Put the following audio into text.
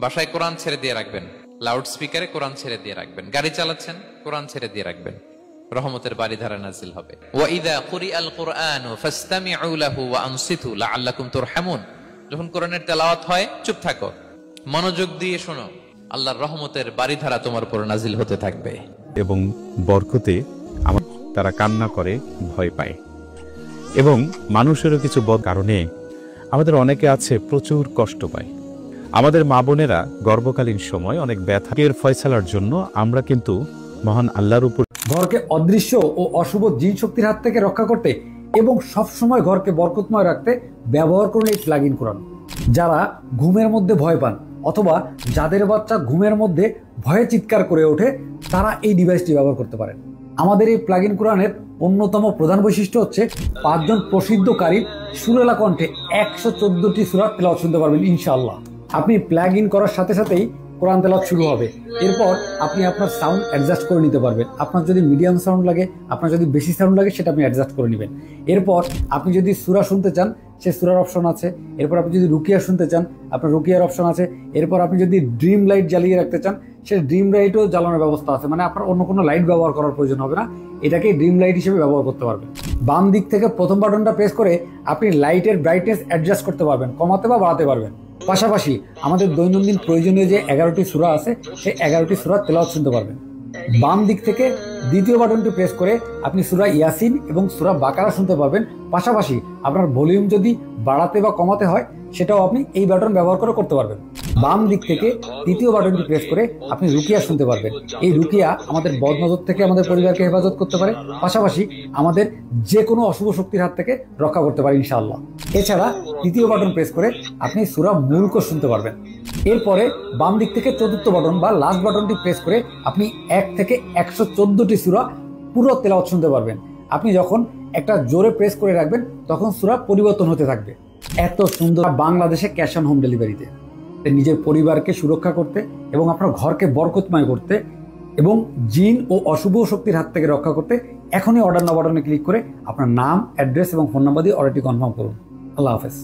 বাসায় কোরআন ছেড়ে দিয়ে রাখবেন, লাউড স্পিকারে কোরআন ছেড়ে দিয়ে রাখবেন, গাড়ি চালাচ্ছেন কোরআন ছেড়ে দিয়ে রাখবেন, রহমতের বারিধারা নাজিল হবে। ওয়া ইযা কুরিআল কুরআনু ফাসতামিউ লাহু ওয়া আনসিতু লাআল্লাকুম তুরহামুন। যখন কোরআনের তেলাওয়াত হয় চুপ থাকো, মনোযোগ দিয়ে শোনো, আল্লাহর রহমতের বারিধারা তোমার উপর নাজিল হতে থাকবে। এবং বরকতে তারা কান্না করে, ভয় পায়। এবং মানুষেরও কিছু বদ কারণে আমাদের অনেকে আছে প্রচুর কষ্ট পায়। আমাদের মা বোনেরা গর্ভকালীন সময় অনেক ব্যথার ফয়সালার জন্য আমরা কিন্তু মহান আল্লাহর উপর ঘরকে অদৃশ্য ও অশুভ জিন শক্তির হাত থেকে রক্ষা করতে এবং সবসময় ঘরকে বরকতময় রাখতে ব্যবহার করুন এই প্লাগ ইন কোরআন। যারা ঘুমের মধ্যে ভয় পান অথবা যাদের বাচ্চা ঘুমের মধ্যে ভয়ে চিৎকার করে ওঠে, তারা এই ডিভাইসটি ব্যবহার করতে পারেন। আমাদের এই প্লাগ ইন কোরআনের অন্যতম প্রধান বৈশিষ্ট্য হচ্ছে 5 জন প্রসিদ্ধ কারীর সুরেলা কণ্ঠে 114টি সূরা তেলাওয়াত শুনতে পারবেন ইনশাআল্লাহ। আপনি প্লাগ ইন করার সাথে সাথেই কোরআন তেলাওয়াত শুরু হবে। এরপর আপনি আপনার সাউন্ড অ্যাডজাস্ট করে নিতে পারবেন। আপনার যদি মিডিয়াম সাউন্ড লাগে, আপনার যদি বেশি সাউন্ড লাগে, সেটা আপনি অ্যাডজাস্ট করে নেবেন। এরপর আপনি যদি সূরা শুনতে চান, সে সূরার অপশন আছে। এরপর আপনি যদি রুকিয়া শুনতে চান, আপনার রুকিয়ার অপশন আছে। এরপর আপনি যদি ড্রিম লাইট জ্বালিয়ে রাখতে চান, সে ড্রিম লাইটও জ্বালানোর ব্যবস্থা আছে। মানে আপনার অন্য কোনো লাইট ব্যবহার করার প্রয়োজন হবে না, এটাকে ড্রিম লাইট হিসেবে ব্যবহার করতে পারবেন। বাম দিক থেকে প্রথম বাটনটা প্রেস করে আপনি লাইটের ব্রাইটনেস অ্যাডজাস্ট করতে পারবেন, কমাতে বা বাড়াতে পারবেন। পাশাপাশি আমাদের দৈনন্দিন প্রয়োজনীয় যে 11টি সূরা আছে, সেই 11টি সূরা তেলাওয়াত শুনতে পারবেন। বাম দিক থেকে দ্বিতীয় বাটনটি প্রেস করে আপনি সূরা ইয়াসিন এবং সূরা বাকারা শুনতে পারবেন। পাশাপাশি আপনার ভলিউম যদি বাড়াতে বা কমাতে হয়, সেটাও আপনি এই বাটন ব্যবহার করে করতে পারবেন। বাম দিক থেকে তৃতীয় বাটনটি প্রেস করে আপনি রুকিয়া শুনতে পারবেন। এই রুকিয়া আমাদের বদনজর থেকে আমাদের পরিবারকে হেফাজত করতে পারে, পাশাপাশি আমাদের যে কোনো অশুভ শক্তির হাত থেকে রক্ষা করতে পারে ইনশাআল্লাহ। এছাড়া তৃতীয় বাটন প্রেস করে আপনি সূরা মুলক শুনতে পারবেন। এরপরে বাম দিক থেকে চতুর্থ বাটন বা লাস্ট বাটনটি প্রেস করে আপনি 1 থেকে 114টি সূরা পুরো তেলাওয়াত শুনতে পারবেন। আপনি যখন একটা জোরে প্রেস করে রাখবেন, তখন সূরা পরিবর্তন হতে থাকবে। এত সুন্দর বাংলাদেশে ক্যাশ অন হোম ডেলিভারিতে নিজের পরিবারকে সুরক্ষা করতে এবং আপনার ঘরকে বরকতময় করতে এবং জিন ও অশুভ শক্তির হাত থেকে রক্ষা করতে এখনই অর্ডার নাও বাটনে ক্লিক করে আপনার নাম, অ্যাড্রেস এবং ফোন নাম্বার দিয়ে অর্ডারটি কনফার্ম করুন। আল্লাহ হাফেজ।